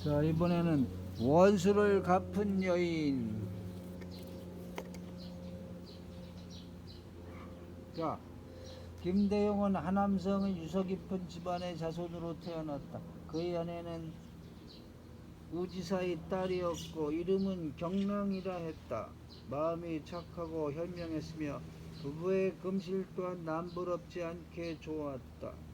자, 이번에는 원수를 갚은 여인. 자, 김대용은 하남성의 유서 깊은 집안의 자손으로 태어났다. 그의 아내는 우지사의 딸이었고 이름은 경랑이라 했다. 마음이 착하고 현명했으며 부부의 금실 또한 남부럽지 않게 좋았다.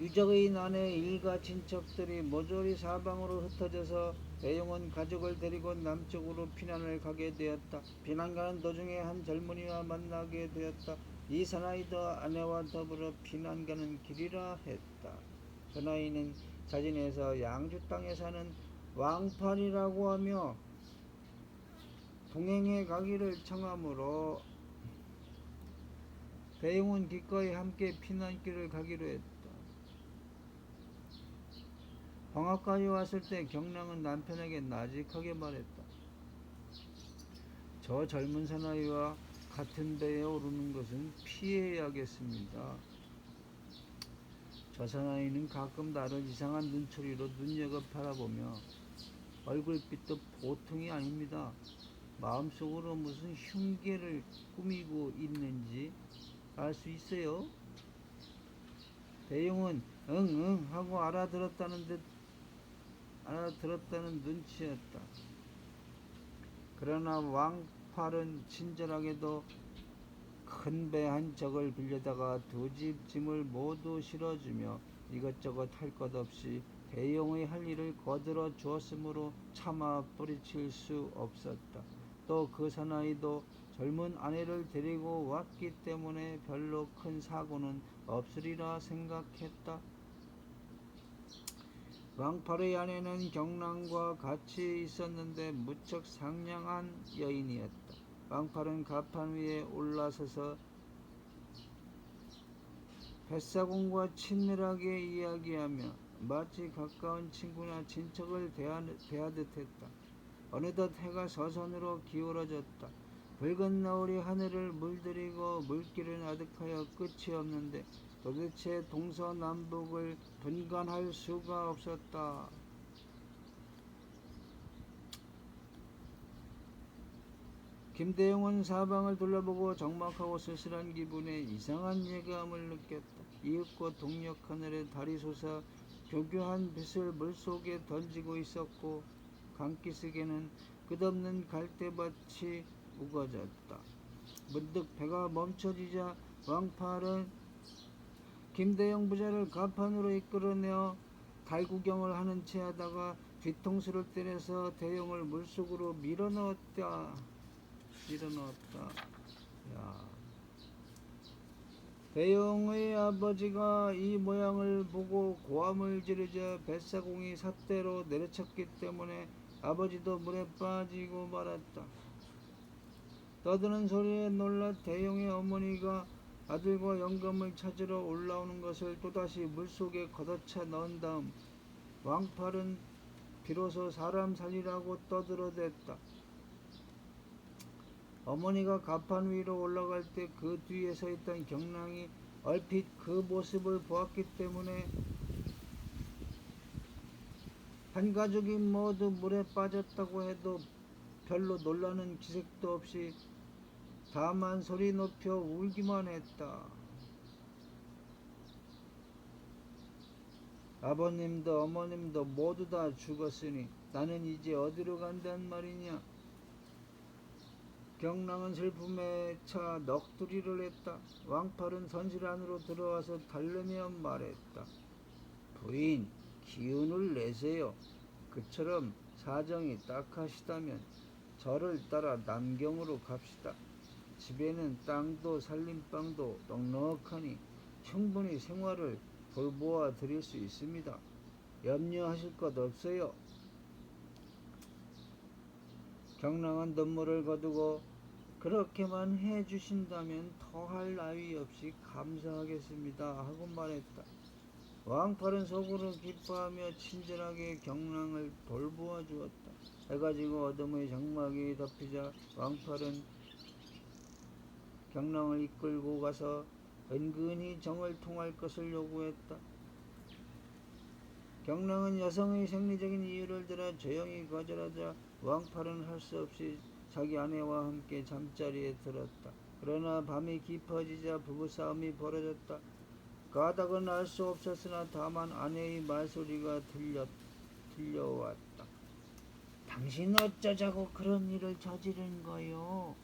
유적의 난해 일가 친척들이 모조리 사방으로 흩어져서 대용은 가족을 데리고 남쪽으로 피난을 가게 되었다. 피난 가는 도중에 한 젊은이와 만나게 되었다. 이 사나이도 아내와 더불어 피난 가는 길이라 했다. 그 나이는 자진해서 양주 땅에 사는 왕팔이라고 하며 동행해 가기를 청하므로 대용은 기꺼이 함께 피난길을 가기로 했다. 방앗간에 왔을 때 경랑은 남편에게 나직하게 말했다. 저 젊은 사나이와 같은 배에 오르는 것은 피해야겠습니다. 저 사나이는 가끔 나를 이상한 눈초리로 눈여겨 바라보며 얼굴빛도 보통이 아닙니다. 마음속으로 무슨 흉계를 꾸미고 있는지 알 수 있어요? 대용은 응응 하고 알아들었다는 눈치였다. 그러나 왕팔은 친절하게도 큰 배 한 척을 빌려다가 두 집 짐을 모두 실어주며 이것저것 할 것 없이 대용의 할 일을 거들어 주었으므로 차마 뿌리칠 수 없었다. 또 그 사나이도 젊은 아내를 데리고 왔기 때문에 별로 큰 사고는 없으리라 생각했다. 왕팔의 아내는 경랑과 같이 있었는데 무척 상냥한 여인이었다. 왕팔은 가판 위에 올라서서 뱃사공과 친밀하게 이야기하며 마치 가까운 친구나 친척을 대하듯 했다. 어느덧 해가 서선으로 기울어졌다. 붉은 너울이 하늘을 물들이고 물길은 아득하여 끝이 없는데 도대체 동서남북을 분간할 수가 없었다. 김대용은 사방을 둘러보고 적막하고 쓸쓸한 기분에 이상한 예감을 느꼈다. 이윽고 동력 하늘에 달이 솟아 교교한 빛을 물속에 던지고 있었고 강기슭에는 끝없는 갈대밭이 우거졌다. 문득 배가 멈춰지자 왕팔은 김대용 부자를 가판으로 이끌어내어 달 구경을 하는 채 하다가 뒤통수를 때려서 대용을 물속으로 밀어넣었다. 야. 대용의 아버지가 이 모양을 보고 고함을 지르자 뱃사공이 삿대로 내려쳤기 때문에 아버지도 물에 빠지고 말았다. 떠드는 소리에 놀라 대용의 어머니가 아들과 영감을 찾으러 올라오는 것을 또다시 물속에 걷어차 넣은 다음 왕팔은 비로소 사람 살리라고 떠들어댔다. 어머니가 가판 위로 올라갈 때 그 뒤에 서 있던 경랑이 얼핏 그 모습을 보았기 때문에 한 가족이 모두 물에 빠졌다고 해도 별로 놀라는 기색도 없이 다만 소리 높여 울기만 했다. 아버님도 어머님도 모두 다 죽었으니 나는 이제 어디로 간단 말이냐. 경랑은 슬픔에 차 넋두리를 했다. 왕팔은 선실 안으로 들어와서 달래며 말했다. 부인, 기운을 내세요. 그처럼 사정이 딱하시다면 저를 따라 남경으로 갑시다. 집에는 땅도 살림방도 넉넉하니 충분히 생활을 돌보아 드릴 수 있습니다. 염려하실 것 없어요. 경랑은 눈물을 거두고 그렇게만 해주신다면 더할 나위 없이 감사하겠습니다 하고 말했다. 왕팔은 속으로 기뻐하며 친절하게 경랑을 돌보아 주었다. 해가 지고 어둠의 장막이 덮이자 왕팔은 경랑을 이끌고 가서 은근히 정을 통할 것을 요구했다. 경랑은 여성의 생리적인 이유를 들어 조용히 거절하자 왕팔은 할 수 없이 자기 아내와 함께 잠자리에 들었다. 그러나 밤이 깊어지자 부부싸움이 벌어졌다. 까닭은 알 수 없었으나 다만 아내의 말소리가 들려왔다. 당신 어쩌자고 그런 일을 저지른 거요?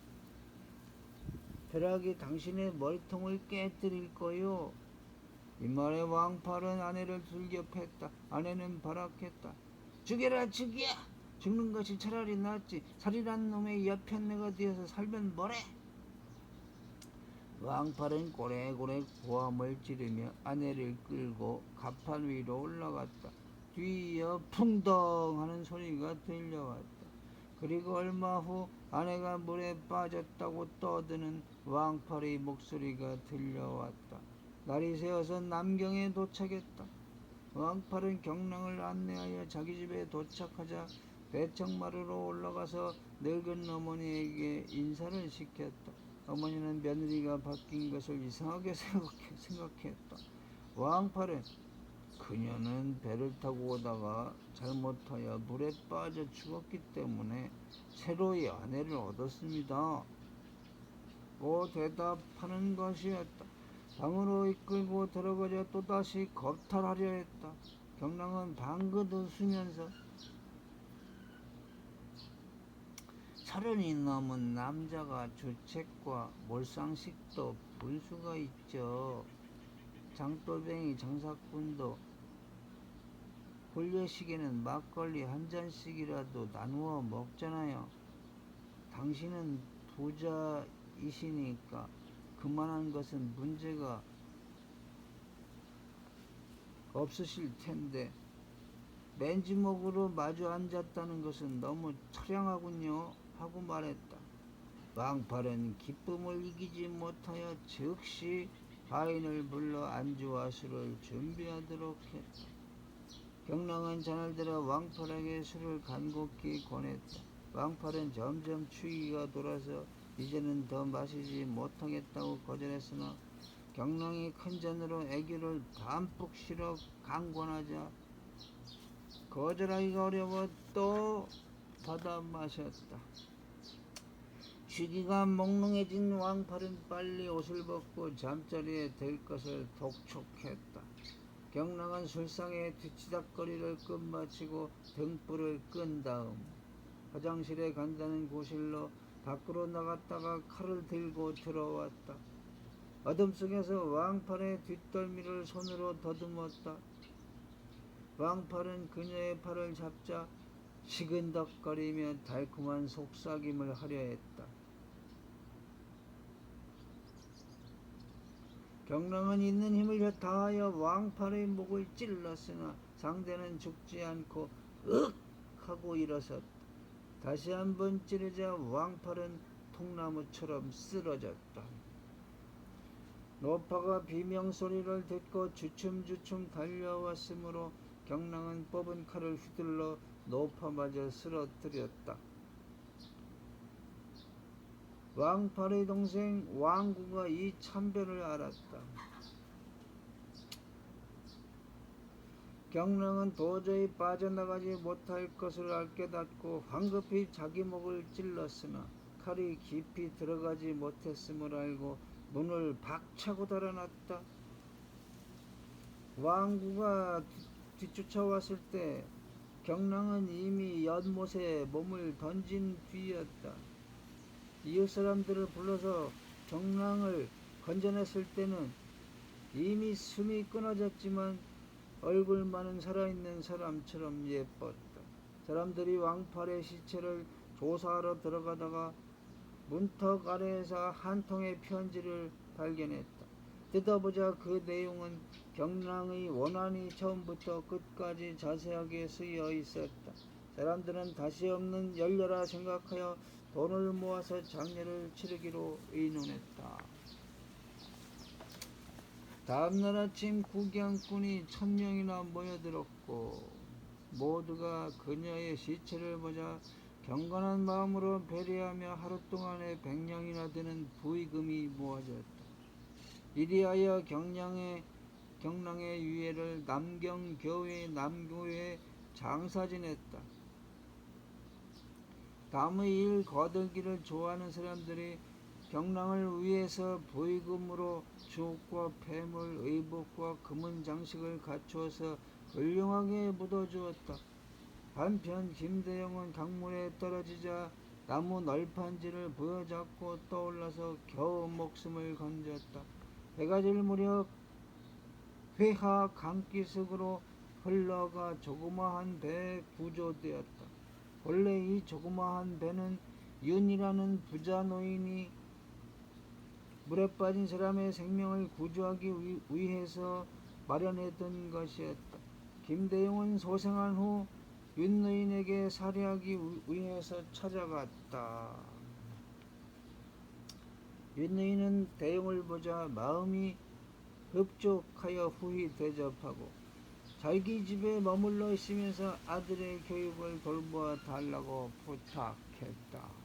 벼락이 당신의 머리통을 깨뜨릴 거요. 이 말에 왕팔은 아내를 돌격했다. 아내는 발악했다. 죽여라 죽여! 죽는 것이 차라리 낫지. 살인한 놈의 여편네가 되어서 살면 뭐래? 왕팔은 고래고래 고함을 지르며 아내를 끌고 갑판 위로 올라갔다. 뒤이어 풍덩 하는 소리가 들려왔다. 그리고 얼마 후 아내가 물에 빠졌다고 떠드는 왕팔의 목소리가 들려왔다. 날이 새어서 남경에 도착했다. 왕팔은 경랑을 안내하여 자기 집에 도착하자 배청마루로 올라가서 늙은 어머니에게 인사를 시켰다. 어머니는 며느리가 바뀐 것을 이상하게 생각했다. 왕팔은 그녀는 배를 타고 오다가 잘못하여 물에 빠져 죽었기 때문에 새로이 아내를 얻었습니다. 고 대답하는 것이었다. 방으로 이끌고 들어가자 또다시 겁탈하려 했다. 경랑은 방긋 웃으면서 30이 넘은 남자가 주책과 몰상식도 분수가 있죠. 장돌뱅이 장사꾼도 혼례식에는 막걸리 한 잔씩이라도 나누어 먹잖아요. 당신은 부자이시니까 그만한 것은 문제가 없으실 텐데 맨지먹으로 마주 앉았다는 것은 너무 처량하군요 하고 말했다. 왕팔은 기쁨을 이기지 못하여 즉시 하인을 불러 안주와 술을 준비하도록 했다. 경랑은 잔을 들어 왕팔에게 술을 간곡히 권했다. 왕팔은 점점 추위가 돌아서 이제는 더 마시지 못하겠다고 거절했으나 경랑이 큰 잔으로 애교를 담뿍 실어 강권하자 거절하기가 어려워 또 받아 마셨다. 취기가 몽롱해진 왕팔은 빨리 옷을 벗고 잠자리에 들 것을 독촉했다. 경랑은 술상에 뒤치다거리를 끝마치고 등불을 끈 다음 화장실에 간다는 구실로 밖으로 나갔다가 칼을 들고 들어왔다. 어둠 속에서 왕팔의 뒷덜미를 손으로 더듬었다. 왕팔은 그녀의 팔을 잡자 시근덕거리며 달콤한 속삭임을 하려 했다. 경랑은 있는 힘을 다하여 왕팔의 목을 찔렀으나 상대는 죽지 않고 윽 하고 일어섰다. 다시 한번 찌르자 왕팔은 통나무처럼 쓰러졌다. 노파가 비명소리를 듣고 주춤주춤 달려왔으므로 경랑은 뽑은 칼을 휘둘러 노파마저 쓰러뜨렸다. 왕팔의 동생 왕구가 이 참변을 알았다. 경랑은 도저히 빠져나가지 못할 것을 깨닫고 황급히 자기 목을 찔렀으나 칼이 깊이 들어가지 못했음을 알고 문을 박차고 달아났다. 왕구가 뒤쫓아왔을 때 경랑은 이미 연못에 몸을 던진 뒤였다. 이웃 사람들을 불러서 경랑을 건져냈을 때는 이미 숨이 끊어졌지만 얼굴만은 살아있는 사람처럼 예뻤다. 사람들이 왕팔의 시체를 조사하러 들어가다가 문턱 아래에서 한 통의 편지를 발견했다. 뜯어보자 그 내용은 경랑의 원한이 처음부터 끝까지 자세하게 쓰여 있었다. 사람들은 다시 없는 열려라 생각하여 돈을 모아서 장례를 치르기로 의논했다. 다음날 아침 구경꾼이 1000명이나 모여들었고 모두가 그녀의 시체를 보자 경건한 마음으로 배려하며 하루 동안에 100냥이나 되는 부의금이 모아졌다. 이리하여 경량의 경랑의 유해를 남경교회 남교에 장사 지냈다. 남의 일 거들기를 좋아하는 사람들이 경랑을 위해서 보이금으로 주옥과 폐물, 의복과 금은 장식을 갖추어서 훌륭하게 묻어주었다. 한편 김대영은 강물에 떨어지자 나무 널판지를 부여잡고 떠올라서 겨우 목숨을 건졌다. 해가 질 무렵 회하 강기슭으로 흘러가 조그마한 배에 구조되었다. 원래 이 조그마한 배는 윤이라는 부자 노인이 물에 빠진 사람의 생명을 구조하기 위해서 마련했던 것이었다. 김대용은 소생한 후 윤노인에게 살해하기 위해서 찾아갔다. 윤노인은 대용을 보자 마음이 흡족하여 후히 대접하고 자기 집에 머물러 있으면서 아들의 교육을 돌보아 달라고 부탁했다.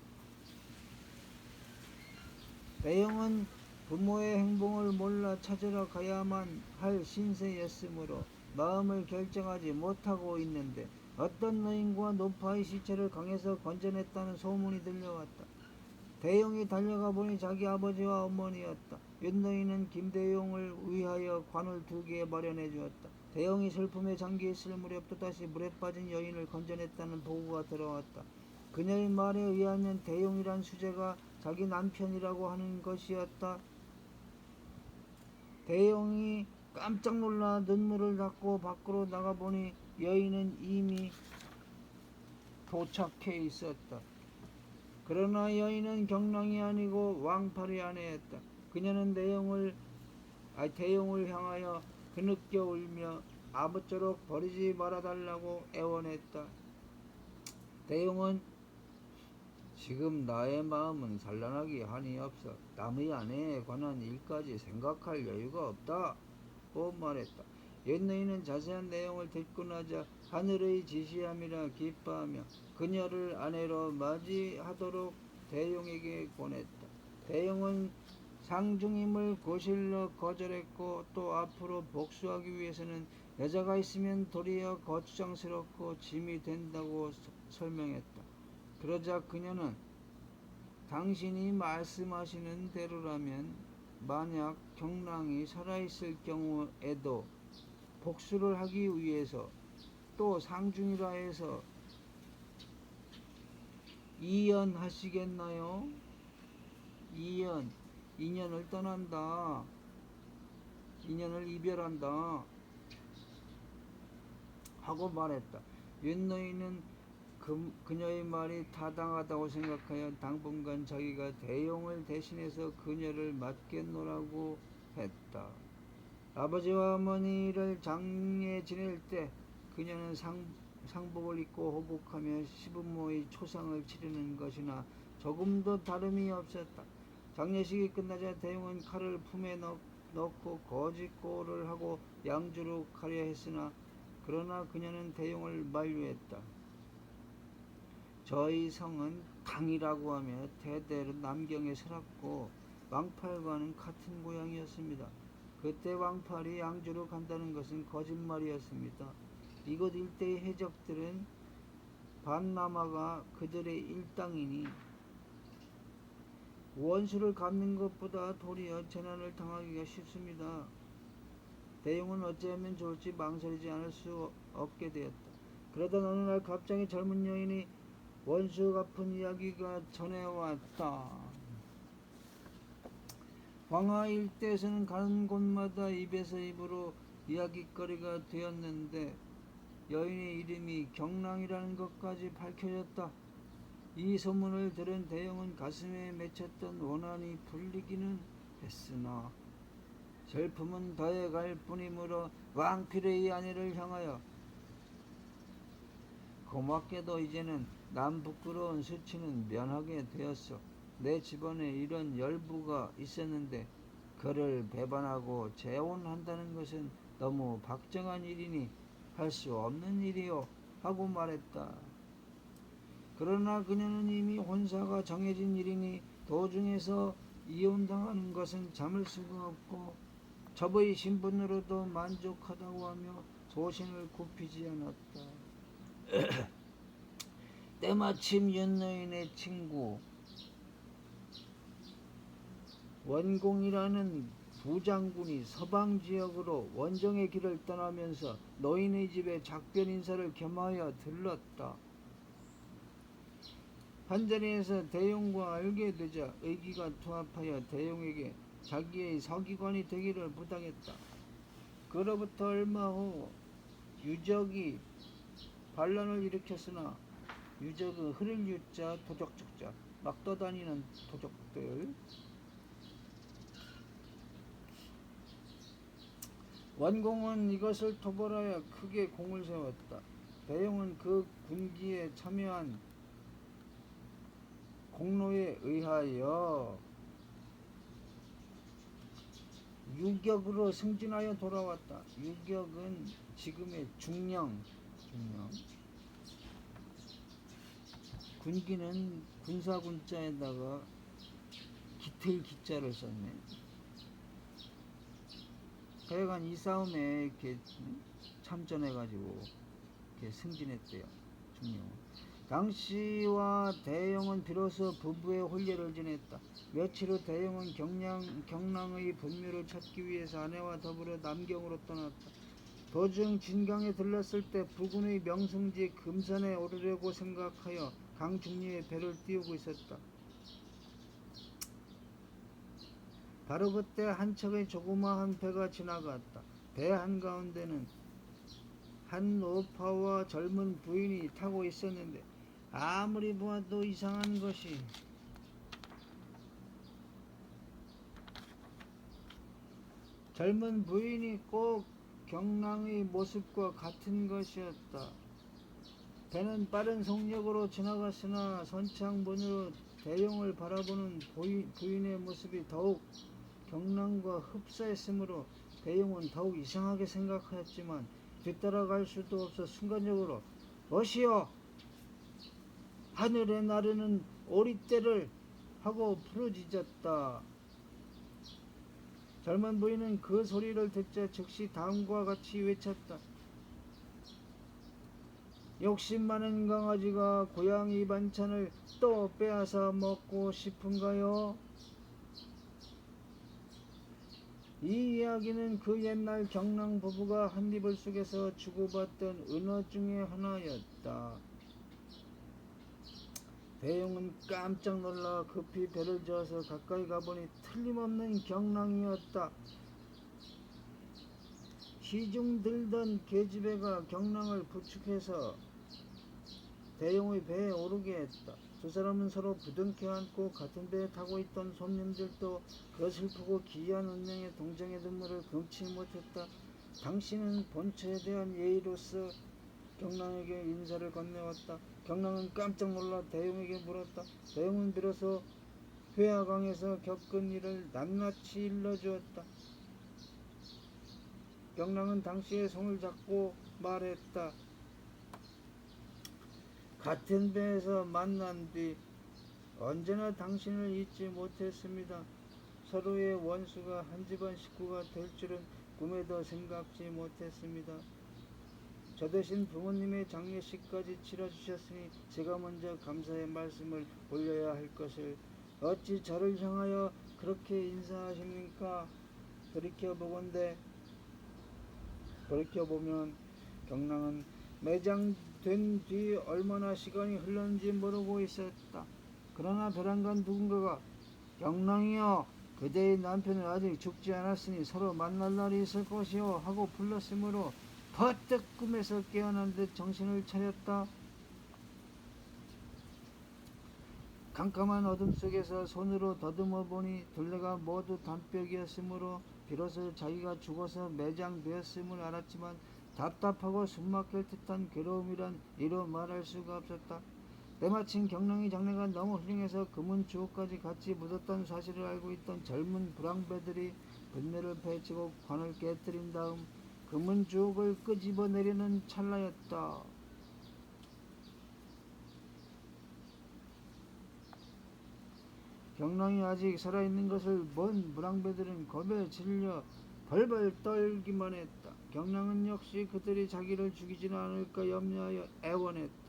대용은 부모의 행복을 몰라 찾으러 가야만 할 신세였으므로 마음을 결정하지 못하고 있는데 어떤 노인과 노파의 시체를 강에서 건져냈다는 소문이 들려왔다. 대용이 달려가 보니 자기 아버지와 어머니였다. 윤노인은 김대용을 위하여 관을 2개 마련해 주었다. 대용이 슬픔에 잠겨 있을 무렵 또다시 물에 빠진 여인을 건져냈다는 보고가 들어왔다. 그녀의 말에 의하면 대용이란 수재가 자기 남편이라고 하는 것이었다. 대용이 깜짝 놀라 눈물을 닦고 밖으로 나가보니 여인은 이미 도착해 있었다. 그러나 여인은 경랑이 아니고 왕팔의 아내였다. 그녀는 대용을 향하여 흐느껴 울며 아무쪼록 버리지 말아달라고 애원했다. 대용은 지금 나의 마음은 산란하기 한이 없어 남의 아내에 관한 일까지 생각할 여유가 없다 고 말했다. 옛노인은 자세한 내용을 듣고 나자 하늘의 지시함이라 기뻐하며 그녀를 아내로 맞이하도록 대용에게 권했다. 대용은 상중임을 거실러 거절했고 또 앞으로 복수하기 위해서는 여자가 있으면 도리어 거추장스럽고 짐이 된다고 설명했다. 그러자 그녀는 당신이 말씀하시는 대로라면 만약 경랑이 살아있을 경우에도 복수를 하기 위해서 또 상중이라 해서 이연하시겠나요? 인연을 떠난다. 인연을 이별한다. 하고 말했다. 윤노인은 그녀의 말이 타당하다고 생각하여 당분간 자기가 대용을 대신해서 그녀를 맡겠노라고 했다. 아버지와 어머니를 장례 지낼 때 그녀는 상복을 입고 호복하며 시부모의 초상을 치르는 것이나 조금도 다름이 없었다. 장례식이 끝나자 대용은 칼을 품에 넣고 거짓골을 하고 양주로 가려 했으나 그러나 그녀는 대용을 만류했다. 저희 성은 강이라고 하며 대대로 남경에 살았고 왕팔과는 같은 고향이었습니다. 그때 왕팔이 양주로 간다는 것은 거짓말이었습니다. 이곳 일대의 해적들은 반나마가 그들의 일당이니 원수를 갚는 것보다 도리어 재난을 당하기가 쉽습니다. 대용은 어찌하면 좋을지 망설이지 않을 수 없게 되었다. 그러던 어느 날 갑자기 젊은 여인이 원수 갚은 이야기가 전해왔다. 광하 일대에서는 가는 곳마다 입에서 입으로 이야깃거리가 되었는데 여인의 이름이 경랑이라는 것까지 밝혀졌다. 이 소문을 들은 대용은 가슴에 맺혔던 원한이 풀리기는 했으나 슬픔은 더해갈 뿐이므로 왕필의 아내를 향하여 고맙게도 이제는 남 부끄러운 수치는 면하게 되었어. 내 집안에 이런 열부가 있었는데 그를 배반하고 재혼한다는 것은 너무 박정한 일이니 할 수 없는 일이요 하고 말했다. 그러나 그녀는 이미 혼사가 정해진 일이니 도중에서 이혼당하는 것은 참을 수가 없고 첩의 신분으로도 만족하다고 하며 소신을 굽히지 않았다. 때마침 윤노인의 친구 원공이라는 부장군이 서방 지역으로 원정의 길을 떠나면서 노인의 집에 작별 인사를 겸하여 들렀다. 한자리에서 대용과 알게 되자 의기가 투합하여 대용에게 자기의 서기관이 되기를 부탁했다. 그로부터 얼마 후 유적이 반란을 일으켰으나 유적은 흐를 유자 도적적자 막 떠다니는 도적들 원공은 이것을 토벌하여 크게 공을 세웠다. 대용은 그 군기에 참여한 공로에 의하여 유격으로 승진하여 돌아왔다. 유격은 지금의 중령. 군기는 군사군자에다가 기틀 기자를 썼네. 하여간 이 싸움에 이렇게 참전해가지고 이렇게 승진했대요. 중령은. 당시와 대용은 비로소 부부의 혼례를 지냈다. 며칠 후 대용은 경랑의 분묘를 찾기 위해서 아내와 더불어 남경으로 떠났다. 도중 진강에 들렀을 때 부군의 명승지 금산에 오르려고 생각하여 강중리에 배를 띄우고 있었다. 바로 그때 한 척의 조그마한 배가 지나갔다. 배 한가운데는 한 노파와 젊은 부인이 타고 있었는데 아무리 보아도 이상한 것이 젊은 부인이 꼭 경랑의 모습과 같은 것이었다. 배는 빠른 속력으로 지나갔으나 선창문으로 대용을 바라보는 부인의 모습이 더욱 경랑과 흡사했으므로 대용은 더욱 이상하게 생각하였지만 뒤따라갈 수도 없어 순간적으로 뭐시여 하늘에 나르는 오리떼를 하고 부르짖었다. 젊은 부인은 그 소리를 듣자 즉시 다음과 같이 외쳤다. 욕심 많은 강아지가 고양이 반찬을 또 빼앗아 먹고 싶은가요? 이 이야기는 그 옛날 경랑 부부가 한 이불 속에서 주고받던 은어 중에 하나였다. 대용은 깜짝 놀라 급히 배를 저어서 가까이 가보니 틀림없는 경랑이었다. 시중 들던 계집애가 경랑을 부축해서 대용의 배에 오르게 했다. 두 사람은 서로 부둥켜 안고 같은 배에 타고 있던 손님들도 그 슬프고 기이한 운명의 동정의 눈물을 금치 못했다. 당신은 본처에 대한 예의로서 경랑에게 인사를 건네왔다. 경랑은 깜짝 놀라 대용에게 물었다. 대용은 비로소 회화강에서 겪은 일을 낱낱이 일러주었다. 경랑은 당시의 손을 잡고 말했다. 같은 배에서 만난 뒤 언제나 당신을 잊지 못했습니다. 서로의 원수가 한 집안 식구가 될 줄은 꿈에도 생각지 못했습니다. 저 대신 부모님의 장례식까지 치러주셨으니 제가 먼저 감사의 말씀을 올려야 할 것을 어찌 저를 향하여 그렇게 인사하십니까? 돌이켜보면 경랑은 매장된 뒤 얼마나 시간이 흘렀는지 모르고 있었다. 그러나 베란간 누군가가 경랑이여 그대의 남편은 아직 죽지 않았으니 서로 만날 날이 있을 것이요 하고 불렀으므로 퍼뜩 꿈에서 깨어난 듯 정신을 차렸다. 캄캄한 어둠 속에서 손으로 더듬어 보니 둘레가 모두 단벽이었으므로 비로소 자기가 죽어서 매장되었음을 알았지만 답답하고 숨막힐 듯한 괴로움이란 이루 말할 수가 없었다. 때마침 경랑의 장래가 너무 훌륭해서 금은 주옥까지 같이 묻었던 사실을 알고 있던 젊은 불황배들이 분매를 펼치고 관을 깨뜨린 다음 금은 주옥을 끄집어내려는 찰나였다. 경랑이 아직 살아있는 것을 본 불황배들은 겁에 질려 벌벌 떨기만 했다. 경랑은 역시 그들이 자기를 죽이지는 않을까 염려하여 애원했다.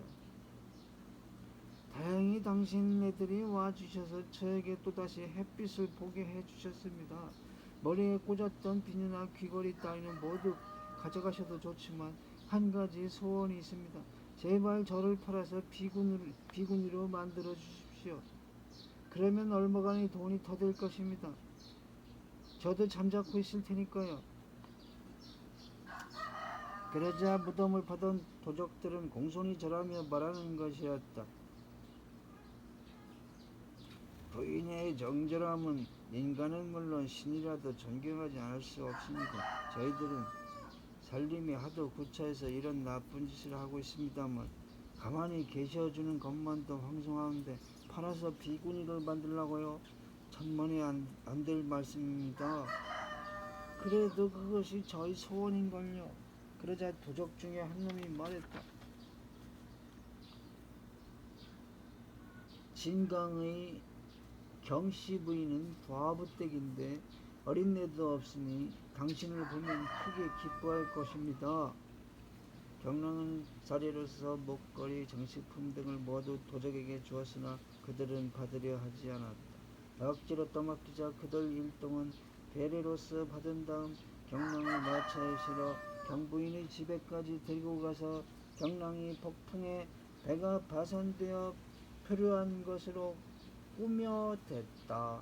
다행히 당신네들이 와주셔서 저에게 또다시 햇빛을 보게 해주셨습니다. 머리에 꽂았던 비누나 귀걸이 따위는 모두 가져가셔도 좋지만 한 가지 소원이 있습니다. 제발 저를 팔아서 비구니로 만들어 주십시오. 그러면 얼마간의 돈이 더 될 것입니다. 저도 잠자코 있을 테니까요. 그러자 무덤을 파던 도적들은 공손히 절하며 말하는 것이었다. 부인의 정절함은 인간은 물론 신이라도 존경하지 않을 수 없습니다. 저희들은 살림이 하도 구차해서 이런 나쁜 짓을 하고 있습니다만 가만히 계셔주는 것만도 황송한데 팔아서 비구니를 만들라고요? 천만에 안 될 말씀입니다. 그래도 그것이 저희 소원인걸요. 그러자 도적 중에 한 놈이 말했다. 진강의 경씨 부인은 부하부댁인데 어린애도 없으니 당신을 보면 크게 기뻐할 것입니다. 경랑은 자리로서 목걸이, 장식품 등을 모두 도적에게 주었으나 그들은 받으려 하지 않았다. 억지로 떠맡기자 그들 일동은 배례로서 받은 다음 경랑을 마차에 실어 경부인의 집에까지 데리고 가서 경랑이 폭풍에 배가 파손되어 표류한 것으로 꾸며댔다.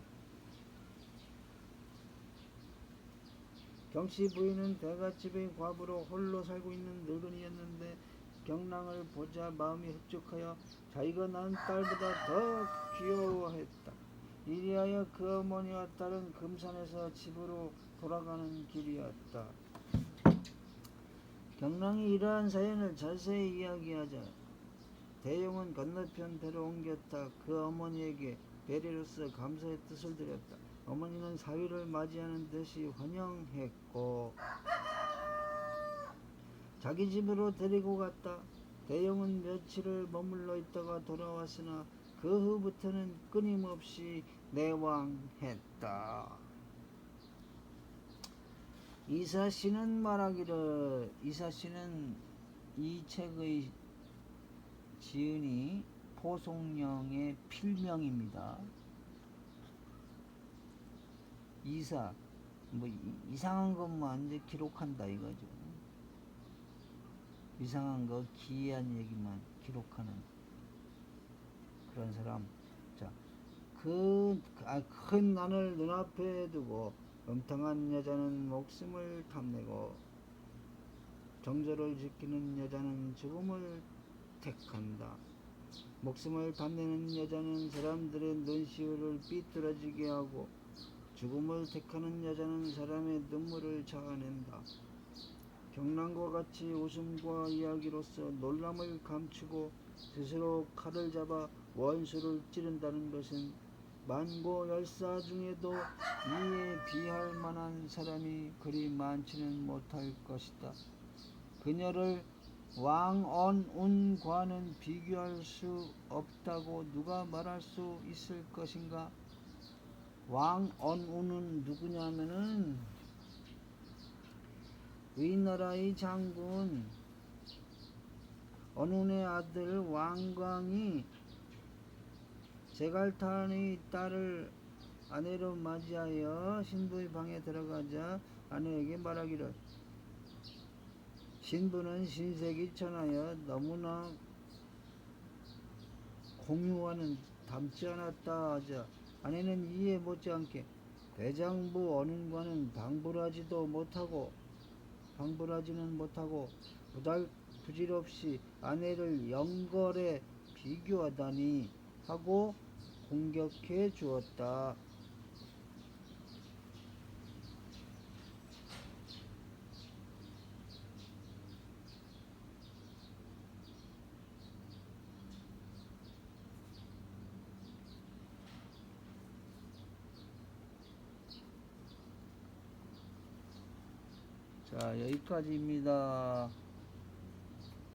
경씨 부인은 대갓집의 과부로 홀로 살고 있는 늙은이였는데 경랑을 보자 마음이 흡족하여 자기가 낳은 딸보다 더 귀여워했다. 이리하여 그 어머니와 딸은 금산에서 집으로 돌아가는 길이었다. 경랑이 이러한 사연을 자세히 이야기하자 대용은 건너편 배로 옮겼다. 그 어머니에게 배려로서 감사의 뜻을 드렸다. 어머니는 사위를 맞이하는 듯이 환영했고 자기 집으로 데리고 갔다. 대용은 며칠을 머물러 있다가 돌아왔으나 그 후부터는 끊임없이 내왕했다. 이사씨는 말하기를, 이사씨는 이 책의 지은이 포송령의 필명입니다. 이사, 뭐 이상한 것만 이제 기록한다 이거죠. 이상한 거, 기이한 얘기만 기록하는 그런 사람. 자, 큰 난을 눈앞에 두고 음탕한 여자는 목숨을 탐내고 정절을 지키는 여자는 죽음을 택한다. 목숨을 탐내는 여자는 사람들의 눈시울을 삐뚤어지게 하고 죽음을 택하는 여자는 사람의 눈물을 자아낸다. 경랑과 같이 웃음과 이야기로서 놀람을 감추고 스스로 칼을 잡아 원수를 찌른다는 것은 만고열사 중에도 이에 비할 만한 사람이 그리 많지는 못할 것이다. 그녀를 왕언운과는 비교할 수 없다고 누가 말할 수 있을 것인가? 왕언운은 누구냐면은 위나라의 장군 언운의 아들 왕광이 제갈탄의 딸을 아내로 맞이하여 신부의 방에 들어가자 아내에게 말하기를 신부는 신색이 천하여 너무나 공유와는 닮지 않았다 하자 아내는 이에 못지않게 대장부 언운과는 방불하지는 못하고 부질없이 아내를 영걸에 비교하다니 하고 공격해 주었다. 자, 여기까지입니다.